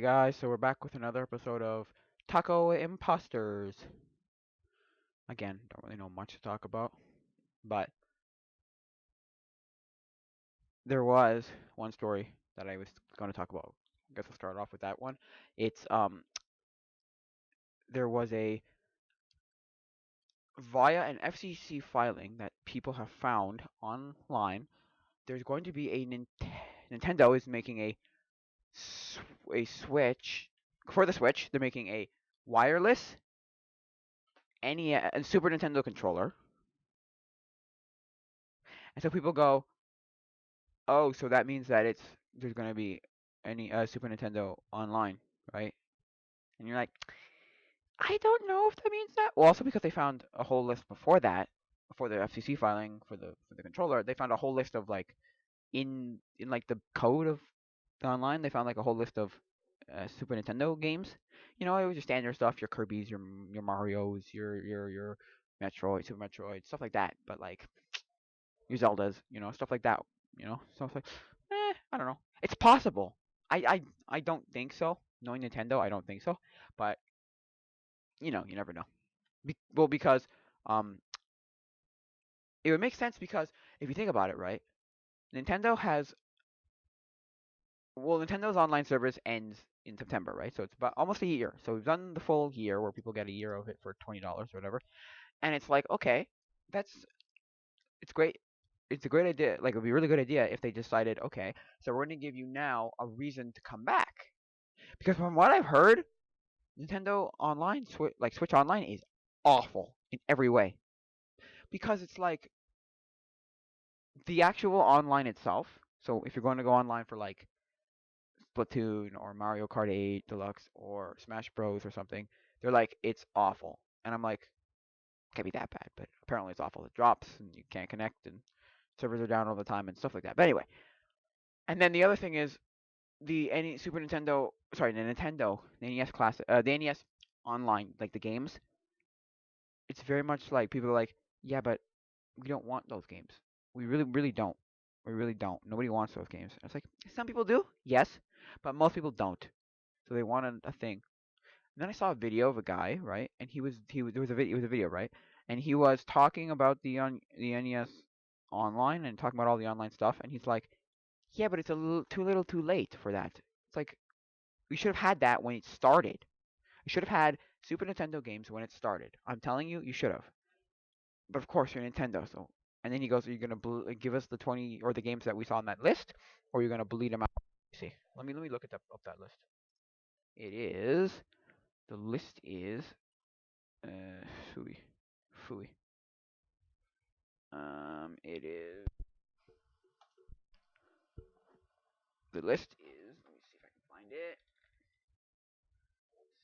Hey guys, so we're back with another episode of Taco Imposters. Again, don't really know much to talk about, but there was one story that I was going to talk about. I guess I'll start off with that one. It's there was a via an FCC filing that people have found online. There's going to be a Nintendo is making a Switch for the Switch. They're making a wireless NES and Super Nintendo controller, and so people go, oh, so that means that there's gonna be any Super Nintendo online, right? And you're like, I don't know if that means that. Well, also because they found a whole list before that, before the FCC filing for the controller, they found a whole list of like in like the code of the online, they found like a whole list of Super Nintendo games. You know, it was your standard stuff, your Kirby's, your Mario's, your Metroid, Super Metroid, stuff like that. But like your Zeldas, stuff like that. So it's like, I don't know. It's possible. I don't think so. Knowing Nintendo, I don't think so. But you never know. Well, because um, it would make sense because if you think about it, right? Nintendo has Nintendo's online service ends in September, right? So it's about almost a year. So we've done the full year where people get a year of it for $20 or whatever. And it's like, okay, that's it's great. It's a great idea. Like, it would be a really good idea if they decided, okay, so we're going to give you now a reason to come back. Because from what I've heard, Nintendo Online, like Switch Online, is awful in every way. Because it's like the actual online itself. So if you're going to go online for like Splatoon or Mario Kart 8 Deluxe or Smash Bros or something, they're like, it's awful. And I'm like, can't be that bad, but apparently it's awful. It drops and you can't connect and servers are down all the time and stuff like that. But anyway, and then the other thing is Super Nintendo, sorry, the NES classic, the NES online, like the games. It's very much like people are like, yeah, but we don't want those games. We really, really don't. We really don't. Nobody wants those games. And it's like some people do, yes, but most people don't. So they want a thing. And then I saw a video of a guy, right? And there was a video, it was a video, right? And he was talking about the NES online and talking about all the online stuff. And he's like, yeah, but it's too little, too late for that. It's like we should have had that when it started. We should have had Super Nintendo games when it started. I'm telling you, you should have. But of course, you're Nintendo, so. And then he goes, "Are you gonna give us the 20 or the games that we saw on that list, or are you gonna bleed them out?" See, let me look at up that list. It is the list is fooey, fooey. It is the list is. Let me see if I can find it.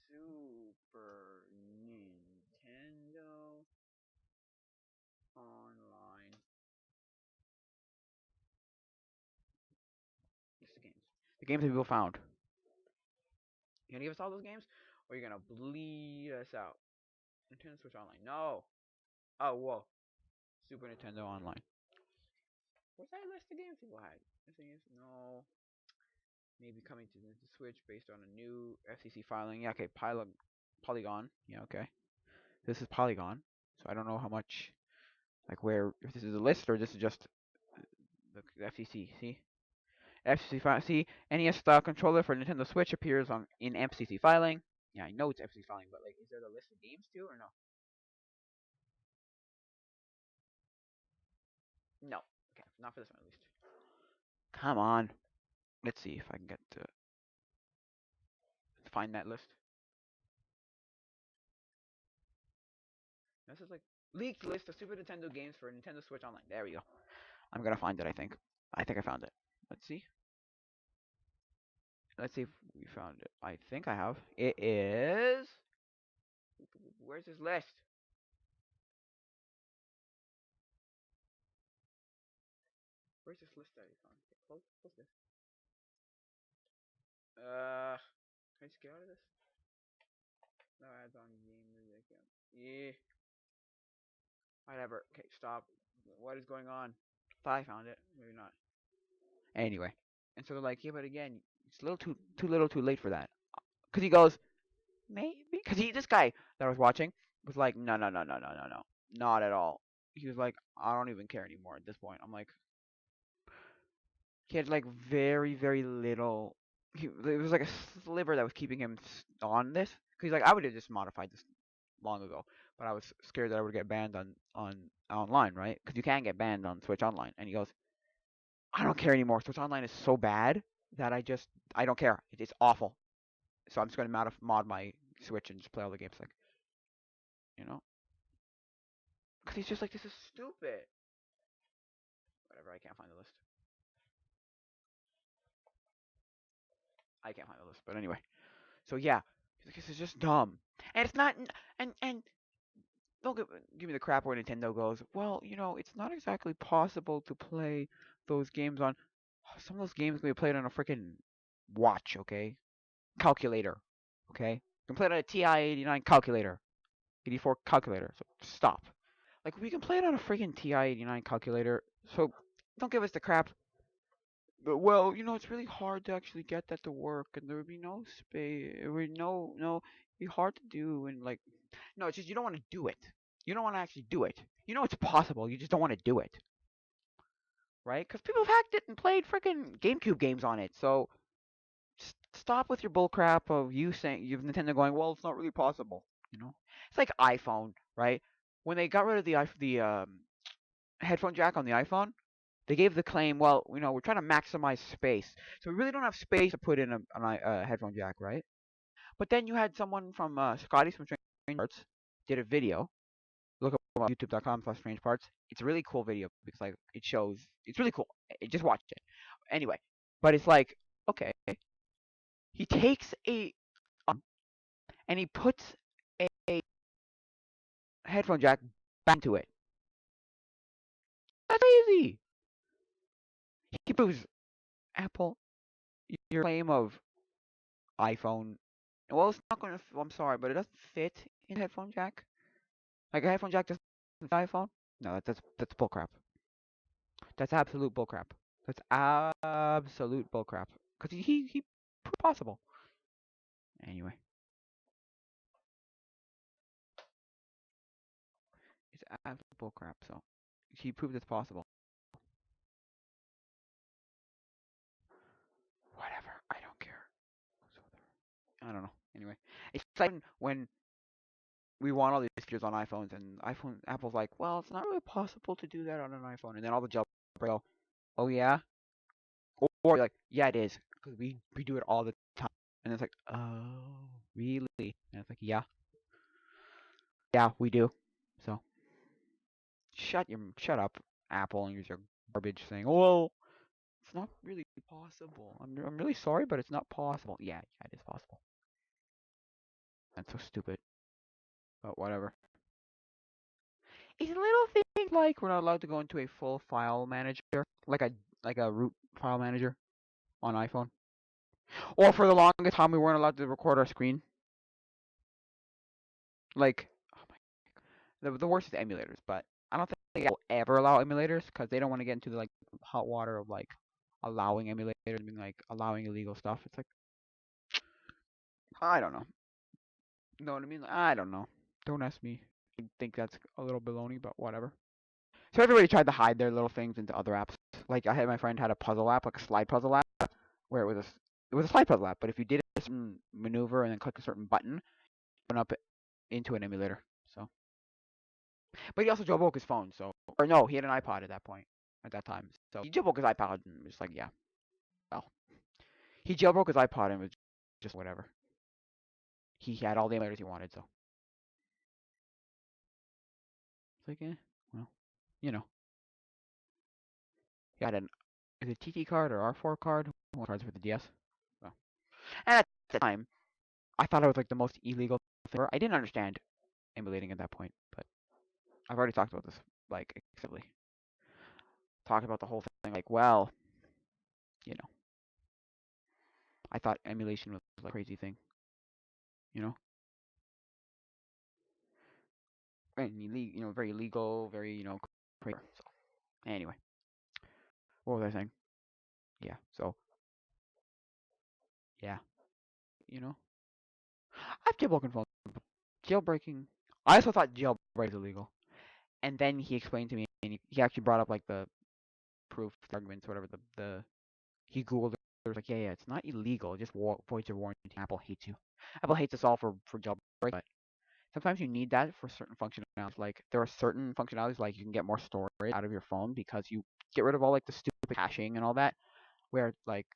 Super Nintendo Online list of games. The games that people found. You gonna give us all those games, or are you gonna bleed us out? Nintendo Switch Online. No. Oh, whoa. Super Nintendo Online. What's that list of games people had? The thing is, no. Maybe coming to the Switch based on a new FCC filing. Yeah, okay. Polygon. Yeah, okay. This is Polygon. So I don't know how much, like, where, if this is a list or this is just the FCC. See? FCC filing. See, NES style controller for Nintendo Switch appears in FCC filing. Yeah, I know it's FCC filing, but, like, is there a list of games too or no? No. Okay, not for this one at least. Come on. Let's see if I can get to find that list. This is like leaked list of Super Nintendo games for Nintendo Switch Online. There we go. I'm gonna find it. I think. I think I found it. Let's see. Let's see if we found it. I think I have. It is. Where's this list? Where's this list that I found? Okay, close this. Can I just get out of this? No ads on game music. Yeah. Whatever. Okay, stop. What is going on? Thought I found it. Maybe not. Anyway, and so they're like, yeah, but again, it's a little too little, too late for that. Because he goes, maybe. Because this guy that I was watching was like, no, no, no, no, no, no, no, not at all. He was like, I don't even care anymore at this point. I'm like, he had like very, very little. It was like a sliver that was keeping him on this. Because he's like, I would have just modified this long ago, but I was scared that I would get banned on online, right? Because you can get banned on Switch Online. And he goes, I don't care anymore. Switch Online is so bad that I don't care. It's awful. So I'm just gonna mod my Switch and just play all the games, like, you know, because he's just like, this is stupid. Whatever. I can't find the list. I can't find the list. But anyway, so yeah, he's like, this is just dumb, and it's not. And don't give me the crap where Nintendo goes, well, it's not exactly possible to play those games on. Some of those games can be played on a freaking watch, okay? Calculator, okay? You can play it on a TI-89 calculator, 84 calculator. So stop. Like, we can play it on a freaking TI-89 calculator. So don't give us the crap. But, well, it's really hard to actually get that to work, and there would be no space. It would no, it'd be hard to do, and like, no, it's just you don't want to do it. You don't want to actually do it. You know it's possible. You just don't want to do it, right? Because people have hacked it and played freaking GameCube games on it. So stop with your bullcrap of you saying you've Nintendo going, well, it's not really possible. It's like iPhone, right? When they got rid of the headphone jack on the iPhone, they gave the claim, well, we're trying to maximize space, so we really don't have space to put in a headphone jack, right? But then you had someone from Scotty's from Strange Parts did a video. Look up on youtube.com/strange parts. It's a really cool video because like it shows it's really cool. Just watch it. Anyway, but it's like, okay, he takes a and he puts a headphone jack back into it. That's easy. He proves Apple your claim of iPhone. Well, it's not gonna. I'm sorry, but it doesn't fit in the headphone jack. Like a headphone jack doesn't fit iPhone. No, that's bullcrap. That's absolute bullcrap. That's absolute bullcrap. Because he proved possible. Anyway, it's absolute bullcrap. So he proved it's possible. Whatever. I don't care. I don't know. Anyway, it's like when we want all these features on iPhones, and Apple's like, well, it's not really possible to do that on an iPhone, and then all the jailbreakers go, oh yeah, or like, yeah, it is, because we do it all the time, and it's like, oh, really? And it's like, yeah, yeah, we do. So shut up, Apple, and use your garbage saying, oh, well, it's not really possible. I'm really sorry, but it's not possible. Yeah, it is possible. That's so stupid, but whatever. It's little things like we're not allowed to go into a full file manager, like a root file manager on iPhone, or for the longest time we weren't allowed to record our screen. Like, oh my, the worst is emulators, but I don't think they'll ever allow emulators because they don't want to get into the like hot water of like allowing emulators and being like allowing illegal stuff. It's like, I don't know. Know what I mean? I don't know. Don't ask me. I think that's a little baloney, but whatever. So everybody tried to hide their little things into other apps. Like I had my friend had a puzzle app, like a slide puzzle app, where it was a slide puzzle app. But if you did a certain maneuver and then click a certain button, it went up into an emulator. So, but he also jailbroke his phone. So, or no, he had an iPod at that point, at that time. So he jailbroke his iPod and was like, yeah, well, he jailbroke his iPod and was just whatever. He had all the emulators he wanted. So it's like, well, you know, he had an is it TT card or R4 card? One cards for the DS. So, and at the time, I thought it was like the most illegal thing ever. I didn't understand emulating at that point, but I've already talked about this like extensively. Talked about the whole thing, like, well, you know, I thought emulation was like a crazy thing, you know, and very legal, very crazy. So anyway, what was I saying? Yeah, so yeah, you know, I've jailbroken phones. Jailbreaking. I also thought jailbreak was illegal, and then he explained to me, and he actually brought up like the proof arguments, whatever. The he googled it. It was like, yeah, it's not illegal. It just voids your warranty. Apple hates you. Apple hates us all for jailbreak, but sometimes you need that for certain functionalities. Like there are certain functionalities like you can get more storage out of your phone because you get rid of all like the stupid caching and all that, where like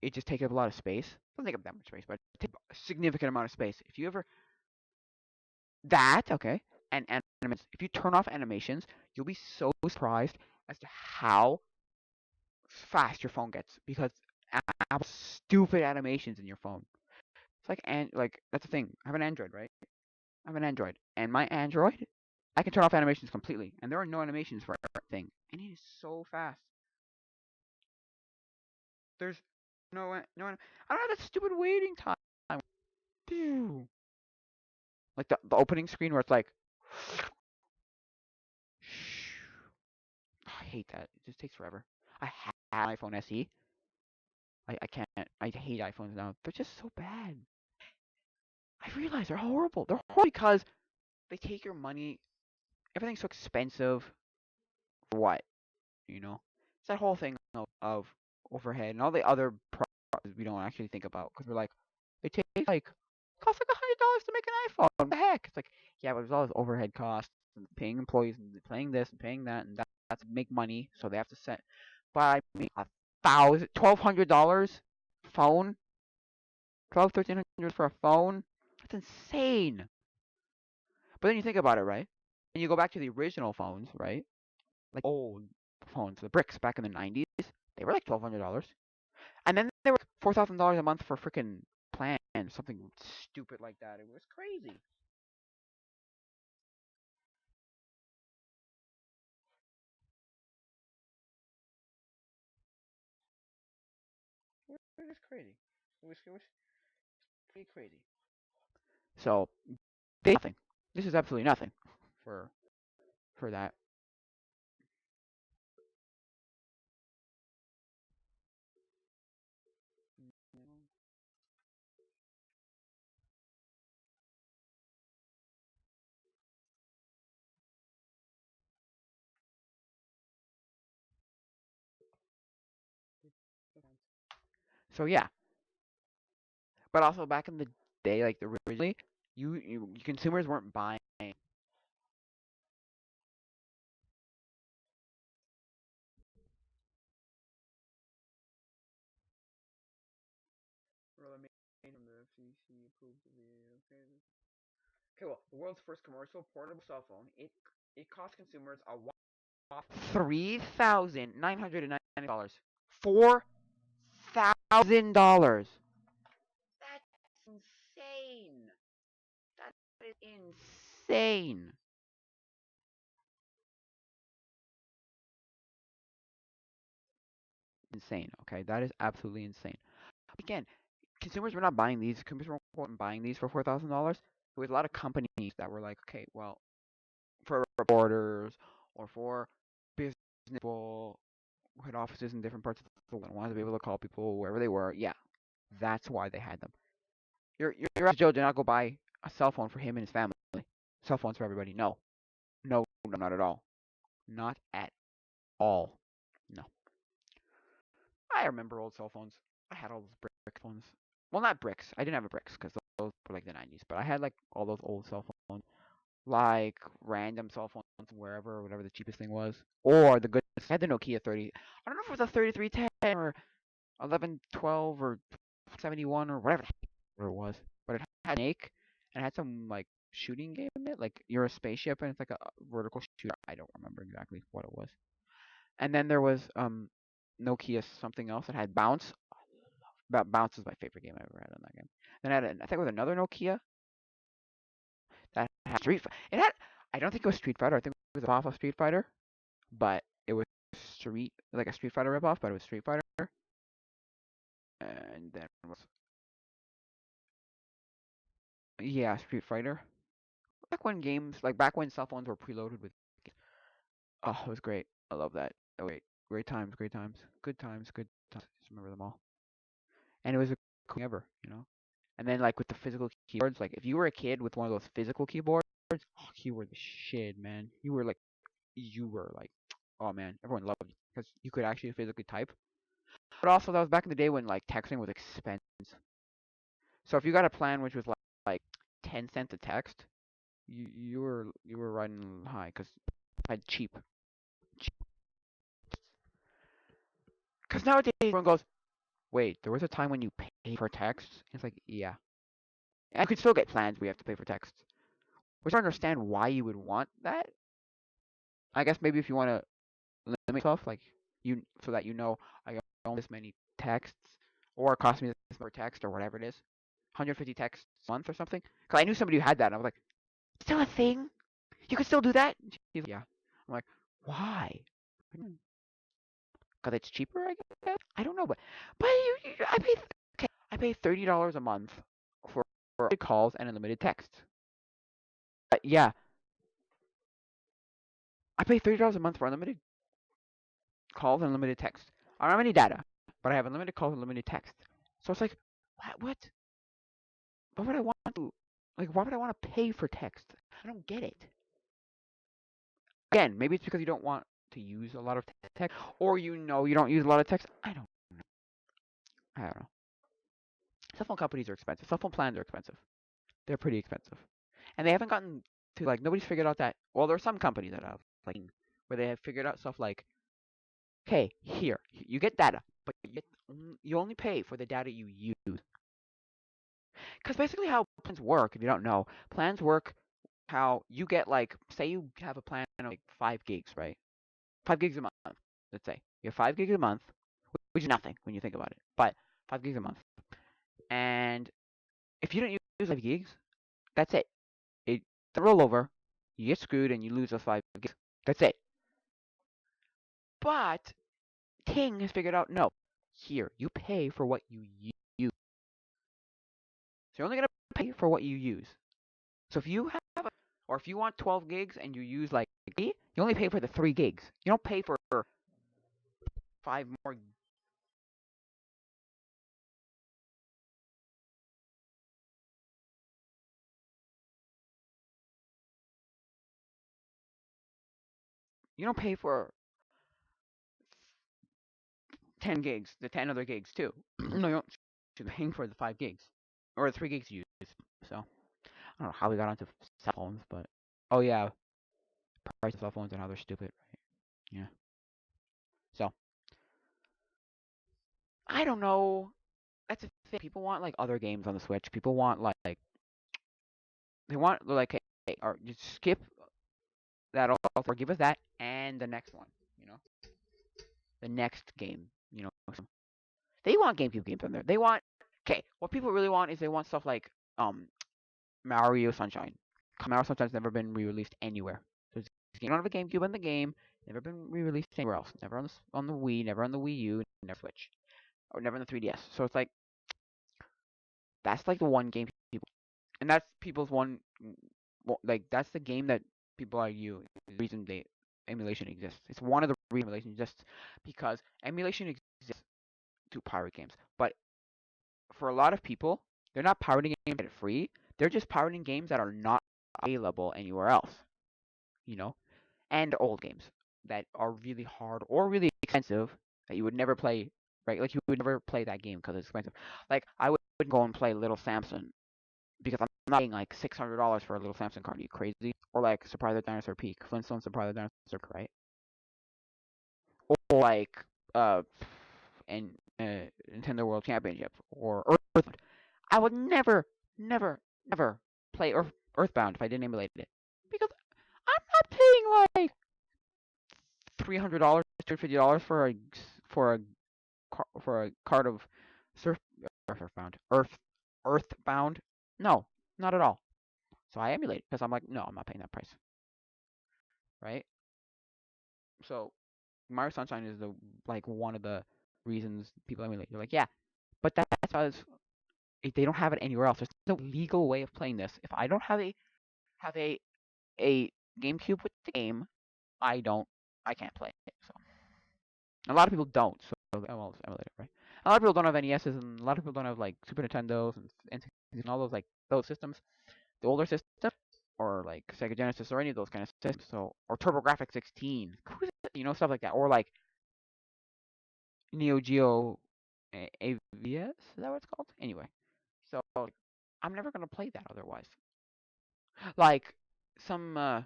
it just takes up a lot of space. It doesn't take up that much space, but it takes a significant amount of space. If you ever that okay, and animations, if you turn off animations, you'll be so surprised as to how fast your phone gets because Apple's stupid animations in your phone. It's like and like that's the thing. I have an Android, right? I have an Android, and my Android, I can turn off animations completely, and there are no animations for everything, and it is so fast. There's no. I don't have that stupid waiting time. Pew. Like the opening screen where it's like, I hate that. It just takes forever. I have an iPhone SE. I can't. I hate iPhones now. They're just so bad. I realize they're horrible. They're horrible because they take your money. Everything's so expensive. For what? You know, it's that whole thing of overhead and all the other problems we don't actually think about because we're like, they take like costs like $100 to make an iPhone. What the heck? It's like, yeah, but there's all this overhead costs and paying employees and paying this and paying that and that's make money, so they have to set buy me $1,200 phone, 1,300 for a phone. That's insane. But then you think about it, right? And you go back to the original phones, right? Like old phones, the bricks back in the 90s, they were like $1,200. And then they were $4,000 a month for freaking plan, something stupid like that. It was crazy. It was crazy. It was pretty crazy. So they nothing. This is absolutely nothing for for that. So yeah, but also back in the day, like the originally, you consumers weren't buying. Okay, well, the world's first commercial portable cell phone. It cost consumers a $3,990. $4,000. That's insane. That is insane. Insane. Okay, that is absolutely insane. Again, consumers were not buying these. Consumers weren't buying these for $4,000. There was a lot of companies that were like, okay, well, for reporters or for business people who had offices in different parts of the world and wanted to be able to call people wherever they were. Yeah, that's why they had them. Your average Joe did not go buy a cell phone for him and his family. Cell phones for everybody. No, no, no, not at all. Not at all. No. I remember old cell phones. I had all those brick phones. Well, not bricks. I didn't have a bricks because those were like the 90s. But I had like all those old cell phones, like random cell phones wherever, whatever the cheapest thing was, or the good. I had the Nokia 30. I don't know if it was a 3310 or 1112 or 71 or whatever it was, but it had Snake and it had some like shooting game in it. Like you're a spaceship and it's like a vertical shooter. I don't remember exactly what it was. And then there was Nokia something else that had Bounce. Bounce is my favorite game I ever had on that game. Then I had I think it was another Nokia that had It had I don't think it was Street Fighter. I think it was off of Street Fighter, but it was like a Street Fighter ripoff, but it was Street Fighter. And then was yeah Street Fighter. Back when cell phones were preloaded with. Oh, it was great. I love that. Oh, great times, great times, good times, good times. Just remember them all. And it was ever, you know. And then like with the physical keyboards, like if you were a kid with one of those physical keyboards, oh, you were the shit, man. You were like, oh man, everyone loved you because you could actually physically type. But also that was back in the day when like texting was expensive. So if you got a plan which was like 10 cents a text, you were riding high because I had cheap. Because nowadays everyone goes, wait, there was a time when you paid for text. It's like, yeah, and you could still get plans where you have to pay for text. Which I don't understand why you would want that. I guess maybe if you want to limit yourself, like you, so that you know I got only this many texts, or it costs me this per text, or whatever it is, 150 texts a month or something. Because I knew somebody who had that, and I was like, still a thing? You could still do that? She's like, yeah. I'm like, why? Because it's cheaper, I guess. I don't know, but I pay $30 a month for calls and unlimited text. Yeah, I pay $30 a month for unlimited calls and unlimited text. I don't have any data, but I have unlimited calls and unlimited text. So it's like, what? What would I want to? Like, why would I want to pay for text? I don't get it. Again, maybe it's because you don't want to use a lot of text, or you don't use a lot of text. I don't know. Cell phone companies are expensive. Cell phone plans are expensive. They're pretty expensive, and they haven't gotten to like nobody's figured out that. Well, there are some companies that have like where they have figured out stuff like, okay, here you get data, but you only pay for the data you use. Because basically, how plans work, if you don't know, plans work how you get like, say you have a plan of like 5 gigs, right? 5 gigs a month, let's say. You have 5 gigs a month, which is nothing when you think about it, but 5 gigs a month. And if you don't use 5 gigs, that's it. It roll over, you get screwed, and you lose those 5 gigs. That's it. But Ting has figured out no. Here, you pay for what you use. So you're only gonna pay for what you use. So if you have or if you want 12 gigs and you use like 3, you only pay for the 3 gigs. You don't pay for 5 more. You don't pay for 10 gigs, the 10 other gigs too. No, you don't. You're paying for the 5 gigs or the 3 gigs you use. So I don't know how we got onto cell phones, but oh yeah, price of cell phones and how they're stupid, right? Yeah. So I don't know. That's the thing. People want like other games on the Switch. People want like they want like, hey, or just skip that off or give us that and the next one. You know, the next game. You know, they want GameCube games on there. They want, okay. What people really want is they want stuff like Mario Sunshine. Mario Sunshine's never been re-released anywhere. So it's you don't have a GameCube in the game. Never been re-released anywhere else. Never on the Wii. Never on the Wii U. Never Switch. Or never on the 3DS. So it's like that's like the one game people, and that's people's one. Well, like that's the game that people argue the reason they emulation exists. It's one of the reasons emulation exists because emulation exists to pirate games. But for a lot of people, they're not pirating games that are free. They're just pirating games that are not available anywhere else. You know, and old games that are really hard or really expensive that you would never play. Right, like you would never play that game because it's expensive. Like I would go and play Little Samson because I'm not paying like $600 for a Little Samson card. Are you crazy? Or like Surprise the Dinosaur Peak, Flintstone Surprise the Dinosaur, right? Or like uh, and Nintendo World Championship or Earthbound. I would never play Earthbound if I didn't emulate it because I'm not paying like $300, $250 for a card of surf Earthbound, Earthbound. No, not at all. So I emulate because I'm like, no, I'm not paying that price, right? So Mario Sunshine is the like one of the reasons people emulate. They're like, yeah, but that's because they don't have it anywhere else. There's no legal way of playing this. If I don't have a GameCube with the game, I can't play it. So a lot of people don't. So I will emulate it, right? A lot of people don't have NESs, and a lot of people don't have like Super Nintendos and all those like those systems, the older systems, or like Sega Genesis or any of those kind of systems. So or TurboGrafx 16, stuff like that, or like Neo Geo AVS. Is that what it's called? Anyway, so like, I'm never gonna play that otherwise. Like some the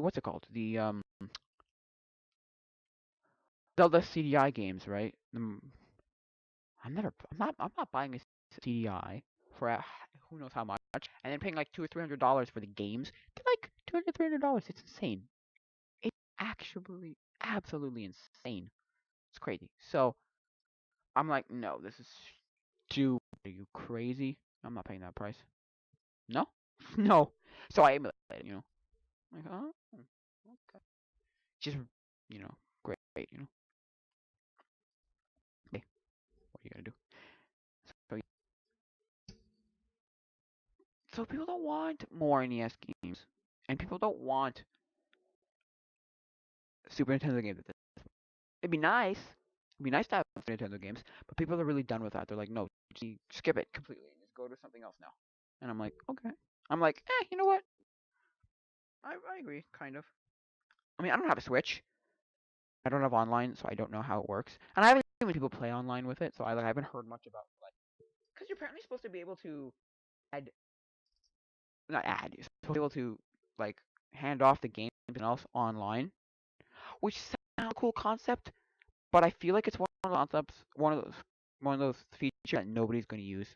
what's it called? The Zelda CDI games, right? I'm not buying a CDI for who knows how much, and then paying like $200 or $300 for the games. They're like $200, $300. It's insane. It's actually absolutely insane. It's crazy. So I'm like, no, this is too. Are you crazy? I'm not paying that price. No, no. So I emulate it. Like, oh, okay. Just great. Okay, what are you gonna do? So, so people don't want more NES games, and people don't want Super Nintendo games. It'd be nice. It'd be nice to have Super Nintendo games, but people are really done with that. They're like, no, just skip it completely and just go to something else now. And I'm like, okay. I'm like, you know what? I agree, kind of. I mean, I don't have a Switch. I don't have online, so I don't know how it works. And I haven't seen people play online with it, so I haven't heard much about like because you're apparently supposed to be able to add, not add, you're supposed to be able to like hand off the game and else online, which sounds like a cool concept, but I feel like it's one of those concepts, one of those features that nobody's going to use.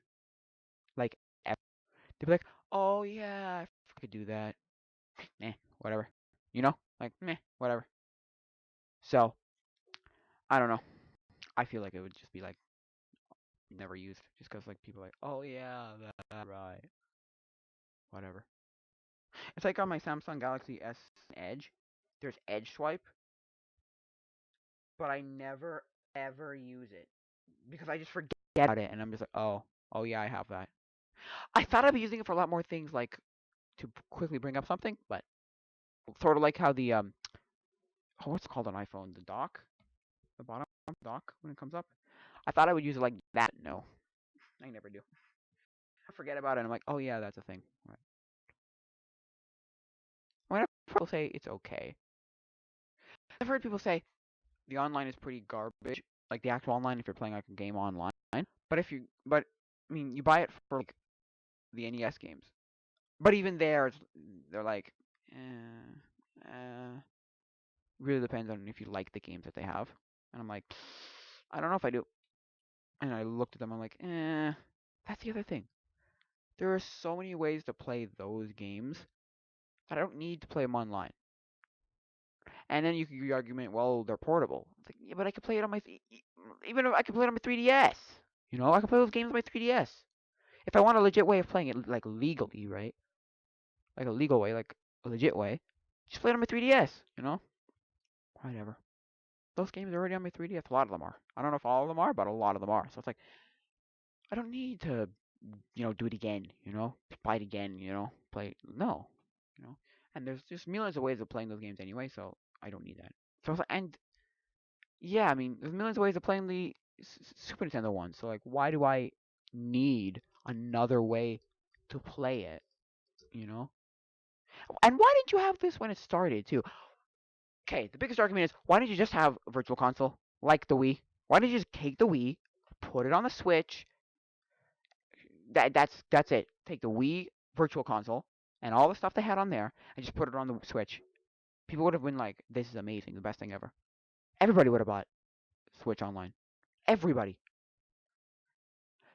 Like, ever. They'll be like, oh yeah, I could do that. Meh, whatever. Like, meh, whatever. So, I don't know. I feel like it would just be like never used, just because like people are like, oh yeah, that's right, whatever. It's like on my Samsung Galaxy S Edge. There's Edge Swipe, but I never ever use it because I just forget about it, and I'm just like, oh yeah, I have that. I thought I'd be using it for a lot more things, like to quickly bring up something, but sort of like how the what's it called on iPhone, the dock, the bottom dock when it comes up. I thought I would use it like that. No, I never do. I forget about it. And I'm like, oh yeah, that's a thing. Right. I mean, people say it's okay. I've heard people say the online is pretty garbage, like the actual online if you're playing like a game online. But I mean, you buy it for like the NES games. But even there, they're like, really depends on if you like the games that they have. And I'm like, I don't know if I do. And I looked at them, I'm like, that's the other thing. There are so many ways to play those games that I don't need to play them online. And then you could the argument, well, they're portable. It's like, yeah, but I could play it on my, even if I could play it on my 3DS. I could play those games on my 3DS. If I want a legit way of playing it, like legally, right? Like a legal way, like a legit way, just play it on my 3DS. Whatever. Those games are already on my 3DS. A lot of them are. I don't know if all of them are, but a lot of them are. So it's like I don't need to, do it again. Buy it again. Play no. And there's just millions of ways of playing those games anyway, so I don't need that. So it's like, and yeah, I mean, there's millions of ways of playing the Super Nintendo one. So like, why do I need another way to play it? You know? And why didn't you have this when it started too? Okay, the biggest argument is why didn't you just have a virtual console like the Wii? Why didn't you just take the Wii, put it on the Switch? That's it. Take the Wii virtual console and all the stuff they had on there and just put it on the Switch. People would have been like, "This is amazing, the best thing ever." Everybody would have bought Switch Online. Everybody.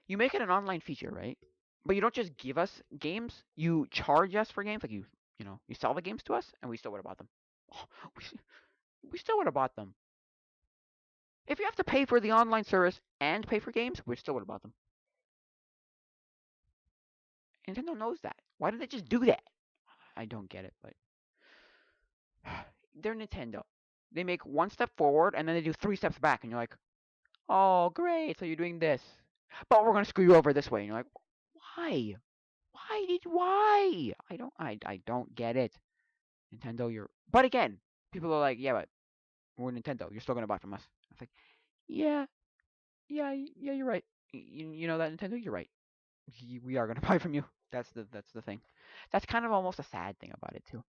You make it an online feature, right? But you don't just give us games. You charge us for games. Like you sell the games to us, and we still would have bought them. We still would have bought them. If you have to pay for the online service and pay for games, we still would have bought them. Nintendo knows that. Why did they just do that? I don't get it, but they're Nintendo. They make one step forward and then they do three steps back, and you're like, "Oh, great! So you're doing this, but we're gonna screw you over this way." And you're like, "Why? Why? I don't get it." Nintendo, you're. But again, people are like, "Yeah, but we're Nintendo. You're still gonna buy from us." It's like, yeah, Yeah, yeah, you're right. You know that, Nintendo, you're right. We are gonna buy from you. That's the thing. That's kind of almost a sad thing about it too.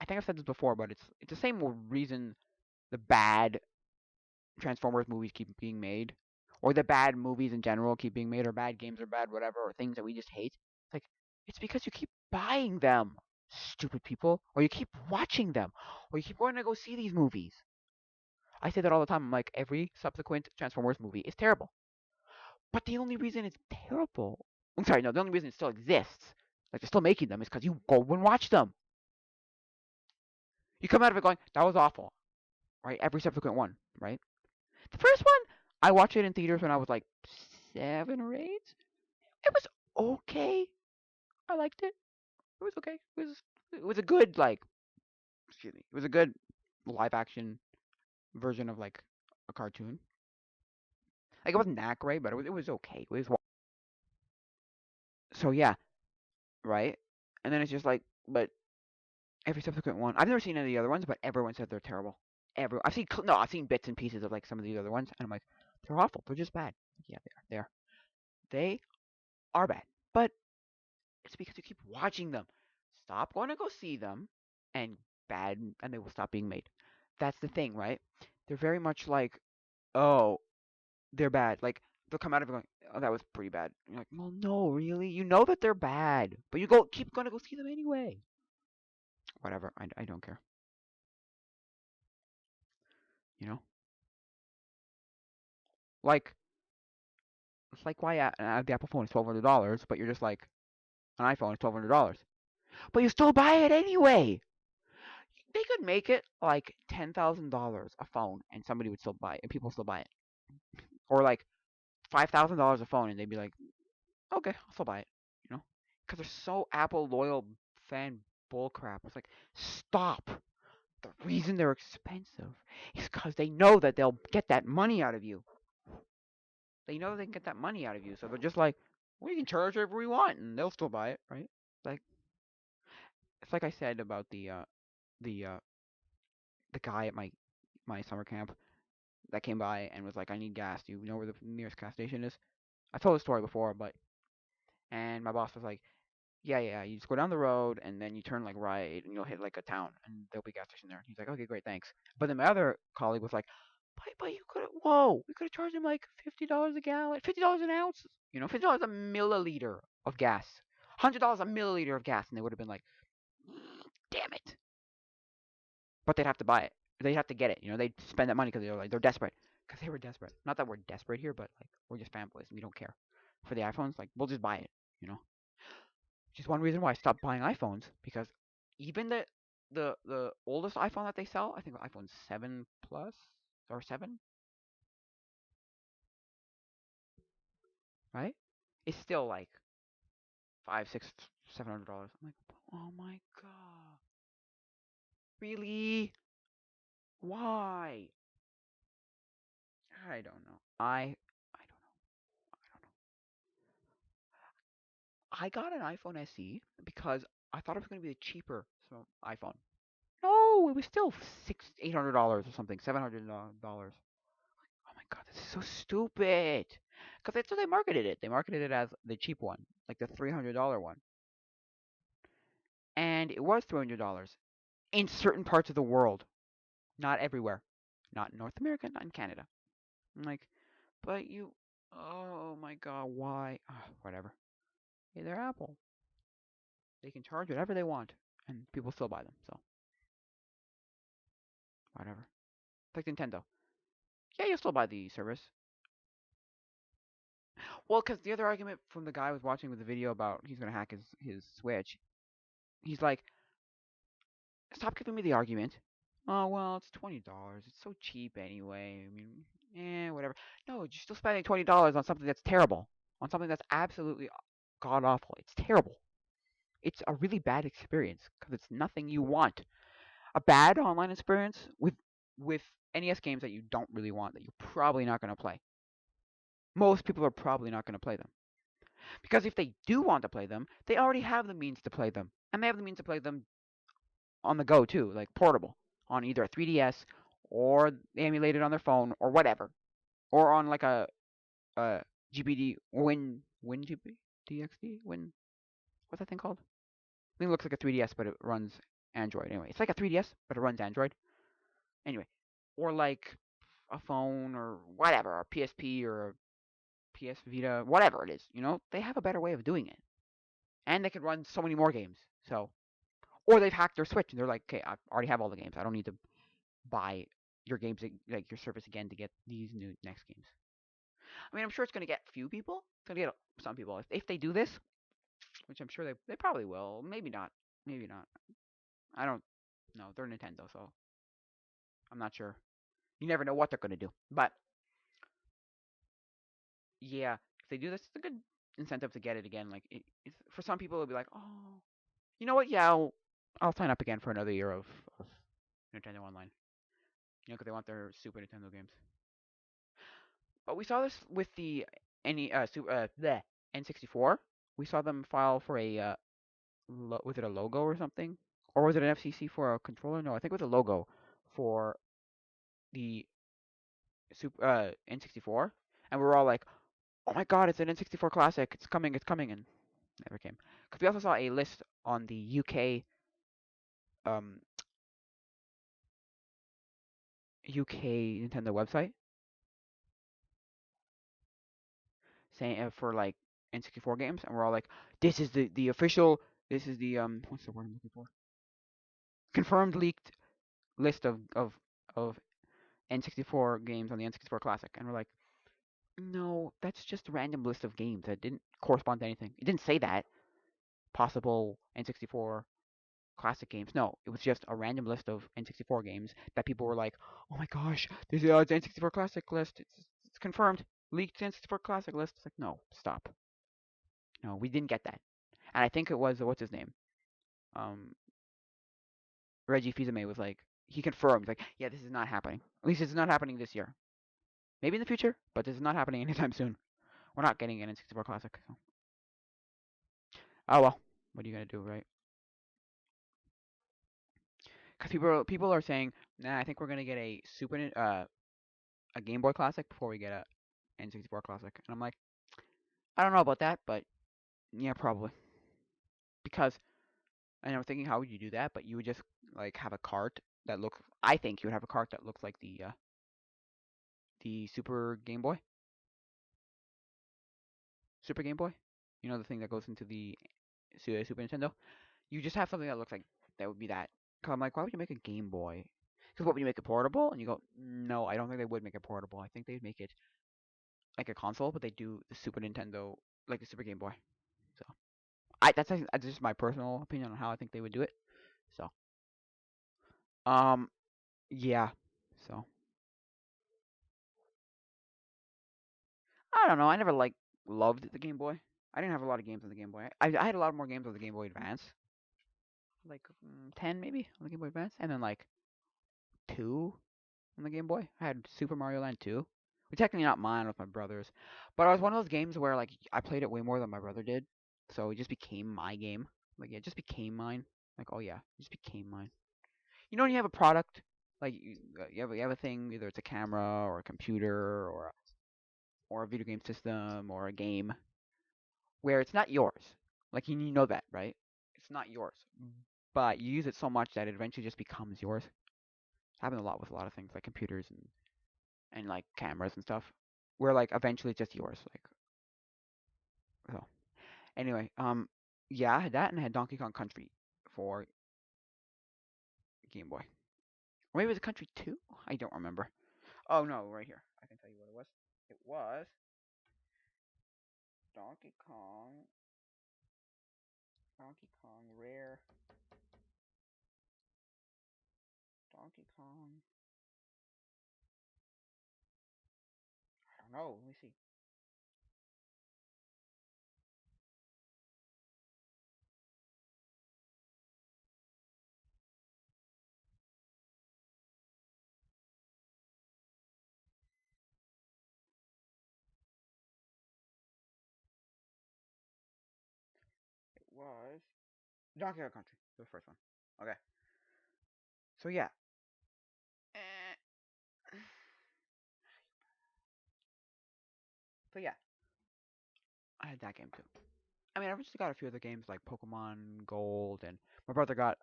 I think I've said this before, but it's the same reason the bad Transformers movies keep being made, or the bad movies in general keep being made, or bad games, or bad whatever, or things that we just hate. Like, it's because you keep buying them, stupid people, or you keep watching them, or you keep going to go see these movies. I say that all the time. I'm like, every subsequent Transformers movie is terrible. But the only reason it's terrible, I'm sorry, no, the only reason it still exists, like they're still making them, is because you go and watch them. You come out of it going, that was awful, right? Every subsequent one, right? The first one, I watched it in theaters when I was like 7 or 8. It was okay. I liked it. It was okay. It was a good like, excuse me. It was a good live action version of like a cartoon. Like, it wasn't that great, but it was okay. It was so yeah, right. And then it's just like, but every subsequent one, I've never seen any of the other ones, but everyone said they're terrible. I've seen no, I've seen bits and pieces of like some of the other ones, and I'm like, they're awful. They're just bad. Yeah, they are. They are bad. But it's because you keep watching them. Stop going to go see them, and bad, and they will stop being made. That's the thing, right? They're very much like, oh, they're bad. Like, they'll come out of it going, oh, that was pretty bad. And you're like, well, no, really? You know that they're bad, but you keep going to go see them anyway. Whatever. I don't care. You know, like it's like why the Apple phone is $1,200, but you're just like an iPhone is $1,200, but you still buy it anyway. They could make it like $10,000 a phone, and somebody would still buy it, and people still buy it, or like $5,000 a phone, and they'd be like, okay, I'll still buy it. You know, because they're so Apple loyal fan bullcrap. It's like, stop. The reason they're expensive is because they know that they'll get that money out of you. They know they can get that money out of you, so they're just like, we can charge whatever we want, and they'll still buy it, right? Like, it's like I said about the uh the guy at my summer camp that came by and was like, I need gas. Do you know where the nearest gas station is? I told the story before, but and my boss was like, yeah, yeah, you just go down the road and then you turn like right and you'll hit like a town and there'll be a gas station there. He's like, okay, great, thanks. But then my other colleague was like, but you could have, whoa, we could have charged him like $50 a gallon, $50 an ounce, $50 a milliliter of gas, $100 a milliliter of gas, and they would have been like, damn it. But they'd have to buy it. They'd have to get it. They'd spend that money because they're desperate. Because they were desperate. Not that we're desperate here, but like we're just fanboys and we don't care. For the iPhones, like we'll just buy it. You know, which is one reason why I stopped buying iPhones, because even the oldest iPhone that they sell, I think iPhone 7 Plus or 7, right? It's still like five, six, $700. I'm like, oh my god, really? Why? I don't know. I don't know. I don't know. I got an iPhone SE because I thought it was going to be a cheaper iPhone. No, it was still $800 or something, $700. Oh my god, this is so stupid. Because that's how they marketed it. They marketed it as the cheap one, like the $300 one, and it was $300 in certain parts of the world, not everywhere, not in North America, not in Canada. I'm like, but you, oh my god, why? Whatever. Hey, they're Apple. They can charge whatever they want, and people still buy them. So whatever. It's like Nintendo. Yeah, you'll still buy the service. Well, because the other argument from the guy I was watching with the video about he's gonna hack his Switch, he's like, stop giving me the argument. Oh well, it's $20. It's so cheap anyway. I mean, whatever. No, you're still spending $20 on something that's terrible, on something that's absolutely god awful. It's terrible. It's a really bad experience because it's nothing you want. A bad online experience with NES games that you don't really want, that you're probably not going to play. Most people are probably not going to play them. Because if they do want to play them, they already have the means to play them. And they have the means to play them on the go too, like portable, on either a 3DS or emulated on their phone or whatever. or on like a GBD Win GBDXD Win, what's that thing called? I think it looks like a 3DS, but it runs Android. Anyway, it's like a 3DS, but it runs Android. Anyway, or like a phone or whatever, a PSP or a PS Vita, whatever it is. They have a better way of doing it, and they can run so many more games. So, or they've hacked their Switch and they're like, okay, I already have all the games. I don't need to buy your games, like your service again, to get these new next games. I mean, I'm sure it's going to get few people. It's going to get some people if they do this, which I'm sure they probably will. Maybe not. Maybe not. I don't know. They're Nintendo, so I'm not sure. You never know what they're going to do. But yeah, if they do this, it's a good incentive to get it again. Like for some people, it'll be like, oh, you know what? Yeah, I'll sign up again for another year of Nintendo Online. Because they want their Super Nintendo games. But we saw this with the the N64. We saw them file for a was it a logo or something, or was it an FCC for a controller? No, I think it was a logo for the Super N64, and we were all like, "Oh my God, it's an N64 classic! It's coming!" And never came. Because we also saw a list on the um UK Nintendo website saying for like N64 games, and we're all like, "This is the official. This is the what's the word I'm looking for? Confirmed leaked list of N64 games on the N64 Classic." And we're like, "No, that's just a random list of games that didn't correspond to anything. It didn't say that possible N64 Classic games. No, it was just a random list of N64 games that people were like, "Oh my gosh, there's the N64 Classic list. It's confirmed, leaked N64 Classic list." It's like, no, stop. No, we didn't get that. And I think it was what's his name? Um, Reggie Fils-Aimé was like, he confirmed, like, yeah, this is not happening. At least it's not happening this year. Maybe in the future, but this is not happening anytime soon. We're not getting an N64 Classic. So. Oh well, what are you gonna do, right? Because people are saying, nah, I think we're gonna get a Game Boy Classic before we get a N64 Classic. And I'm like, I don't know about that, but yeah, probably. Because and I'm thinking, how would you do that? But you would just like have a cart that looks. I think you would have a cart that looks like the Super Game Boy, Super Game Boy. The thing that goes into the Super Nintendo. You just have something that looks like that would be that. Cause I'm like, why would you make a Game Boy? Because what would you make it portable? And you go, no, I don't think they would make it portable. I think they'd make it like a console, but they do the Super Nintendo, like the Super Game Boy. So that's just my personal opinion on how I think they would do it. So um yeah. So I don't know. I never like loved the Game Boy. I didn't have a lot of games on the Game Boy. I had a lot more games on the Game Boy Advance, like 10 maybe on the Game Boy Advance, and then like two on the Game Boy. I had Super Mario Land 2. Which technically not mine, with my brother's. But it was one of those games where like I played it way more than my brother did. So it just became my game. Like yeah, it just became mine. Like oh yeah, it just became mine. When you have a product, like you have a thing, either it's a camera or a computer or a video game system or a game where it's not yours. Like you know that, right? It's not yours. But you use it so much that it eventually just becomes yours. Happens a lot with a lot of things like computers and like cameras and stuff, where like eventually it's just yours. Like so. Anyway, yeah, I had that and I had Donkey Kong Country for Game Boy. Or maybe it was Country 2? I don't remember. Oh no, right here. I can tell you what it was. It was Donkey Kong Donkey Kong Rare Donkey Kong. I don't know. Let me see. It was Donkey Kong Country, the first one. Okay. So yeah. Eh, But yeah, I had that game too. I mean, I've just got a few other games like Pokemon Gold, and my brother got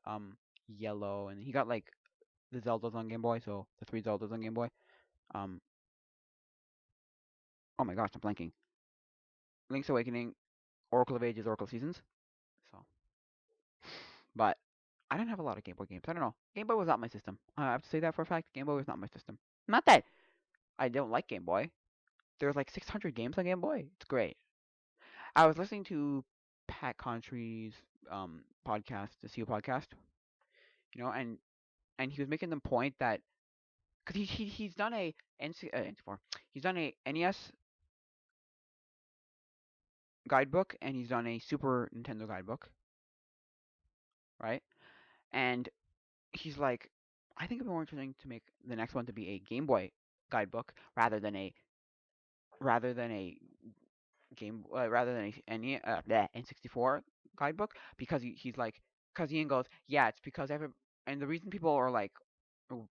Yellow, and he got like the Zeldas on Game Boy, so the three Zeldas on Game Boy. Um, oh my gosh, I'm blanking. Link's Awakening, Oracle of Ages, Oracle of Seasons. So, but I didn't have a lot of Game Boy games. I don't know. Game Boy was not my system. I have to say that for a fact. Game Boy was not my system. Not that I don't like Game Boy. There's like 600 games on Game Boy. It's great. I was listening to Pat Contry's podcast, the CEO podcast, and he was making the point that because he's done a NC4, he's done a NES guidebook and he's done a Super Nintendo guidebook, right? And he's like, I think it'd be more interesting to make the next one to be a Game Boy guidebook rather than a N64 guidebook because he's like because Ian goes yeah it's because every and the reason people are like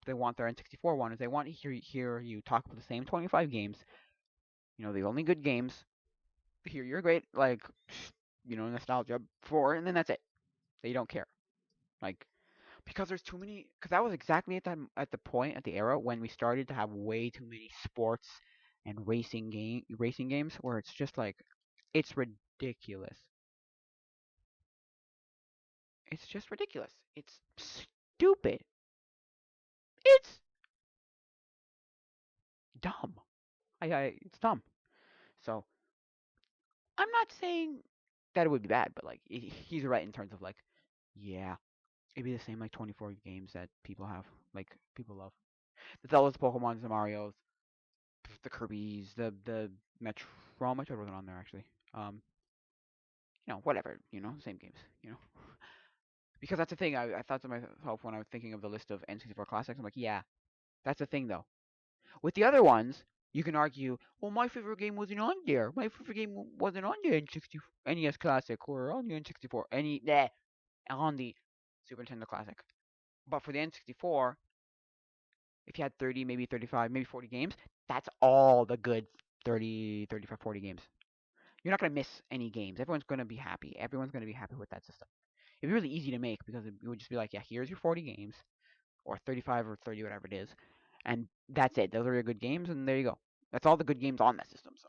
they want their N64 one is they want to hear you talk about the same 25 games, the only good games, hear your great like nostalgia for, and then that's it. They don't care like because there's too many because that was exactly at the point at the era when we started to have way too many sports and racing games where it's just like it's ridiculous. It's just ridiculous. It's stupid. It's dumb. It's dumb. So I'm not saying that it would be bad, but like he's right in terms of like, yeah, it'd be the same like 24 games that people have, like people love. The Zelda's, Pokemon's, the Mario's, the Kirby's, the Metro. Well, Metroid wasn't on there actually. Um, whatever. Same games. Because that's the thing. I thought to myself when I was thinking of the list of N64 classics. I'm like, yeah, that's the thing though. With the other ones, you can argue, well, my favorite game wasn't on there. My favorite game wasn't on the N60 NES Classic or on the N64, on the Super Nintendo Classic. But for the N64, if you had 30, maybe 35, maybe 40 games, that's all the good 30, 35, 40 games. You're not going to miss any games. Everyone's going to be happy. Everyone's going to be happy with that system. It'd be really easy to make because it would just be like, yeah, here's your 40 games, or 35 or 30, whatever it is, and that's it. Those are your good games, and there you go. That's all the good games on that system. So,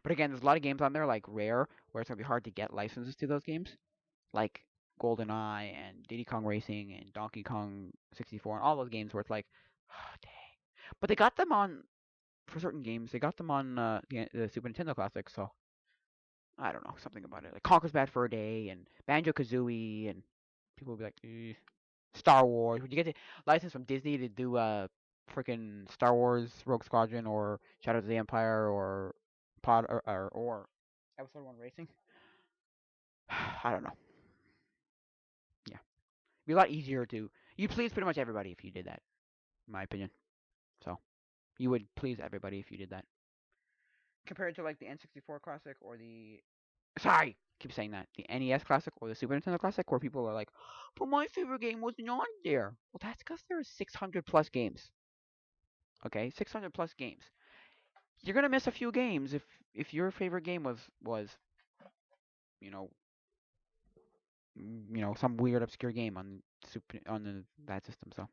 but again, there's a lot of games on there like Rare, where it's gonna be hard to get licenses to those games, like GoldenEye and Diddy Kong Racing and Donkey Kong 64 and all those games where it's like, oh, dang. But they got them on for certain games. They got them on the Super Nintendo Classic, so I don't know something about it. Like Conker's Bad Fur Day and Banjo Kazooie, and people will be like, Star Wars. Would you get the license from Disney to do freaking Star Wars Rogue Squadron or Shadows of the Empire or or Episode One Racing? I don't know. Yeah, it'd be a lot easier to. You please pretty much everybody if you did that, in my opinion. So you would please everybody if you did that. Compared to like the N64 Classic or the sorry, keep saying that the NES Classic or the Super Nintendo Classic, where people are like, "But my favorite game wasn't on there." Well, that's because there are 600 plus games. Okay, 600 plus games. You're gonna miss a few games if your favorite game was you know some weird obscure game on that system. So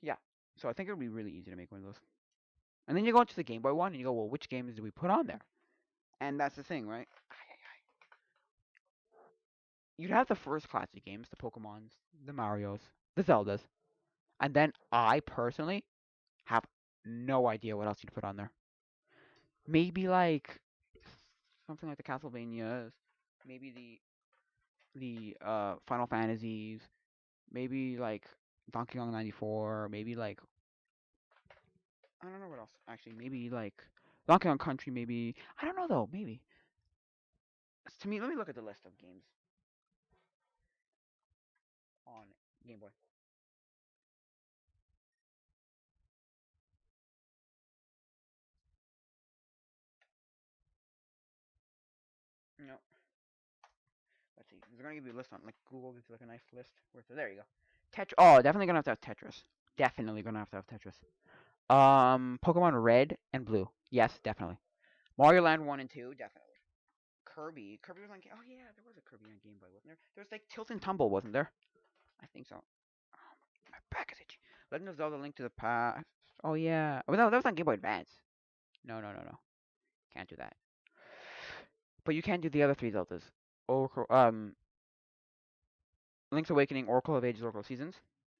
yeah, so I think it would be really easy to make one of those. And then you go into the Game Boy one and you go, well, which games do we put on there? And that's the thing, right? You'd have the first classic games, the Pokemons, the Mario's, the Zeldas, and then I personally have no idea what else you'd put on there. Maybe like something like the Castlevanias, maybe the Final Fantasies, maybe like Donkey Kong 94, maybe like I don't know what else actually, maybe like Donkey Kong Country, maybe I don't know though, maybe. To me, let me look at the list of games on Game Boy. No, let's see. They're gonna give you a list on like Google gives you like a nice list where there you go. Oh, definitely gonna have to have Tetris. Definitely gonna have to have Tetris. Pokemon Red and Blue. Yes, definitely. Mario Land 1 and 2, definitely. Kirby. Kirby was on. Oh yeah, there was a Kirby on Game Boy, wasn't there? There was like Tilt and Tumble, wasn't there? I think so. Oh, my back is itchy. Legend of Zelda: Link to the Past. Oh yeah. Oh no, that was on Game Boy Advance. No, no, no, no. Can't do that. But you can do the other three Zeldas. Oracle, Link's Awakening, Oracle of Ages, Oracle of Seasons.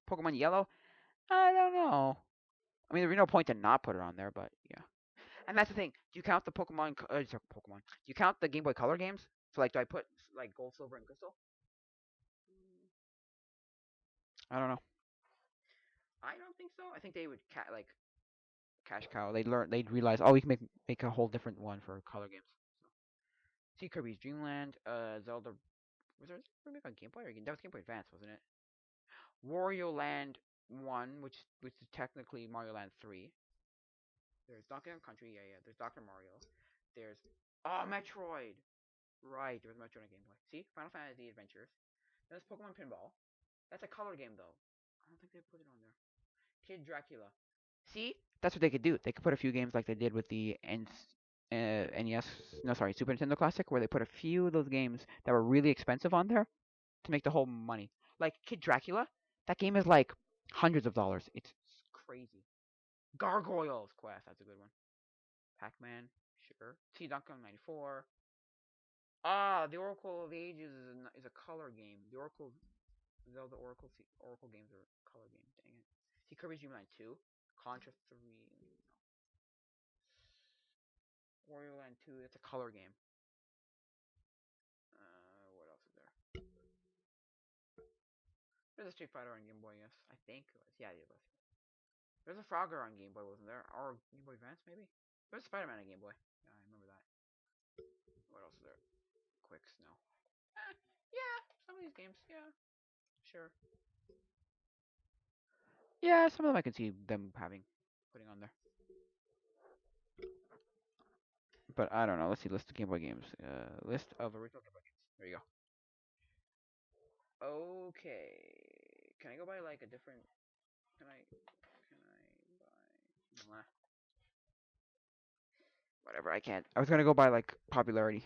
Pokemon Yellow. I don't know. I mean, there'd be no point to not put it on there, but yeah. And that's the thing. Do you count the sorry, Pokemon? Do you count the Game Boy Color games? So like, do I put like Gold, Silver, and Crystal? I don't know. I don't think so. I think they would like cash cow. They'd learn. They'd realize, oh, we can make a whole different one for color games. So, see Kirby's Dream Land, Zelda. Was there a remake on Game Boy? That was Game Boy Advance, wasn't it? Wario Land 1, which is technically Mario Land 3. There's Donkey Kong Country. Yeah, yeah. There's Dr. Mario. There's Metroid. Right, there was Metroid on Game Boy. See, Final Fantasy Adventures. There's Pokemon Pinball. That's a color game though. I don't think they put it on there. Kid Dracula. See, that's what they could do. They could put a few games like they did with the NES. No, sorry, Super Nintendo Classic, where they put a few of those games that were really expensive on there to make the whole money. Like Kid Dracula, that game is like hundreds of dollars. It's crazy. Gargoyles Quest, that's a good one. Pac-Man, sure. See Donkey Kong 94. Ah, the Oracle of Ages is a color game. The Oracle Zelda Oracle games are color games. Dang it. See Kirby's Dream Land 2, Contra 3, Wario Land 2. It's a color game. What else is there? There's a Street Fighter on Game Boy. Yes, I think. Yeah, it was. There's a Frogger on Game Boy, wasn't there? Or Game Boy Advance, maybe. There's Spider-Man on Game Boy. Yeah, I remember that. What else is there? Quick Snow. Yeah, some of these games. Yeah, sure. Yeah, some of them I can see them putting on there. But I don't know. Let's see. List of Game Boy games. List of original Game Boy games. There you go. Okay. Can I go by like a different? Can I? Can I buy? Whatever. I can't. I was gonna go by like popularity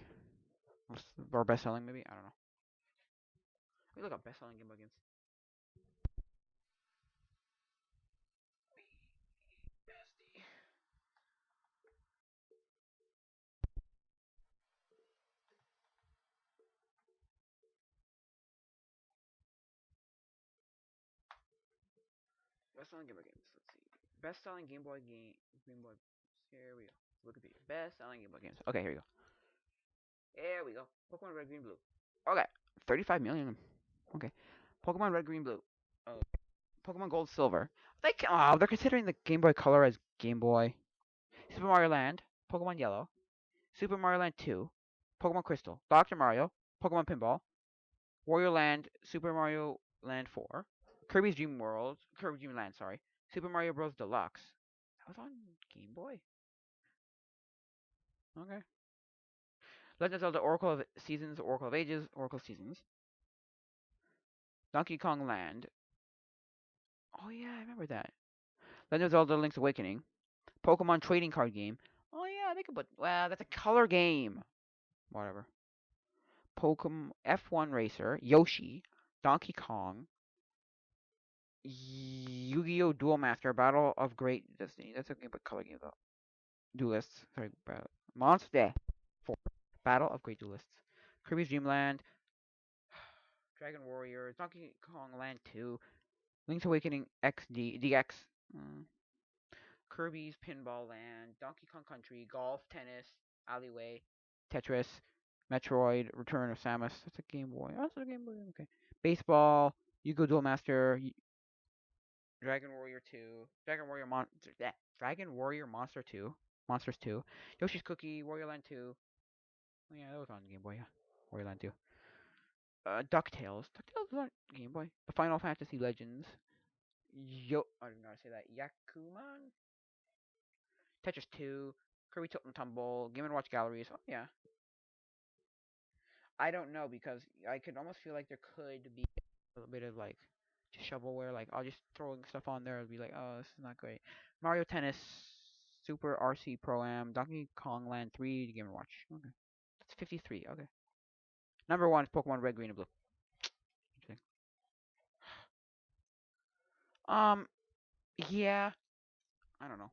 or best selling. Maybe I don't know. Let me look up best selling Game Boy games. Best selling Game Boy games. Let's see. Best selling Game Boy game. Game Boy. Here we go. Look at these. Best selling Game Boy games. Okay, here we go. There we go. Pokemon Red, Green, Blue. Okay, 35 million. Okay. Pokemon Red, Green, Blue. Oh. Pokemon Gold, Silver. They're considering the Game Boy Color as Game Boy. Super Mario Land, Pokemon Yellow, Super Mario Land 2, Pokemon Crystal, Dr. Mario, Pokemon Pinball, Wario Land, Super Mario Land 4, Kirby's Dream Land, sorry, Super Mario Bros. Deluxe. That was on Game Boy? Okay. Legend of Zelda Oracle of Seasons, Oracle of Ages, Oracle of Seasons. Donkey Kong Land. Oh yeah, I remember that. Legend of Zelda Link's Awakening. Pokemon Trading Card Game. Oh yeah, they could put. Well, that's a color game. Whatever. Pokemon F1 Racer, Yoshi, Donkey Kong, Yu-Gi-Oh! Duel Master, Battle of Great Destiny. That's a game, but color game though. Duelists. Sorry, Monster 4. Battle of Great Duelists. Kirby's Dream Land, Dragon Warrior, Donkey Kong Land 2, Link's Awakening XD, DX, mm, Kirby's Pinball Land, Donkey Kong Country, Golf, Tennis, Alleyway, Tetris, Metroid, Return of Samus. That's a Game Boy. Oh, that's a Game Boy. Okay. Baseball, Yu-Gi-Oh! Duel Master, Dragon Warrior 2, Dragon Warrior Monster 2, Monsters 2, Yoshi's Cookie, Warrior Land 2. Oh yeah, that was on Game Boy. Yeah, Warrior Land 2. DuckTales. DuckTales was on Game Boy. The Final Fantasy Legends. I don't know how to say that. Yakuman. Tetris 2, Kirby Tilt and Tumble, Game and Watch Galleries. Oh yeah. I don't know because I could almost feel like there could be a little bit of like shovelware. Like I'll just throwing stuff on there and be like, oh, this is not great. Mario Tennis, Super RC Pro Am, Donkey Kong Land 3, Game and Watch. Okay, that's 53. Okay, number one is Pokemon Red, Green, and Blue. Interesting. Um, yeah, I don't know.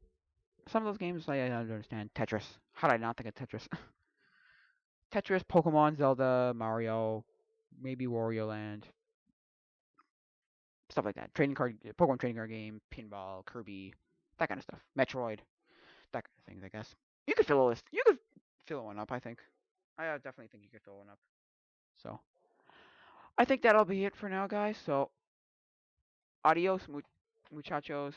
Some of those games I don't understand. Tetris. How did I not think of Tetris? Tetris, Pokemon, Zelda, Mario, maybe Wario Land, stuff like that. Trading card, Pokemon trading card game, pinball, Kirby, that kind of stuff. Metroid, that kind of things, I guess. You could fill a list. You could fill one up. I think. I definitely think you could fill one up. So I think that'll be it for now, guys. So adios, muchachos.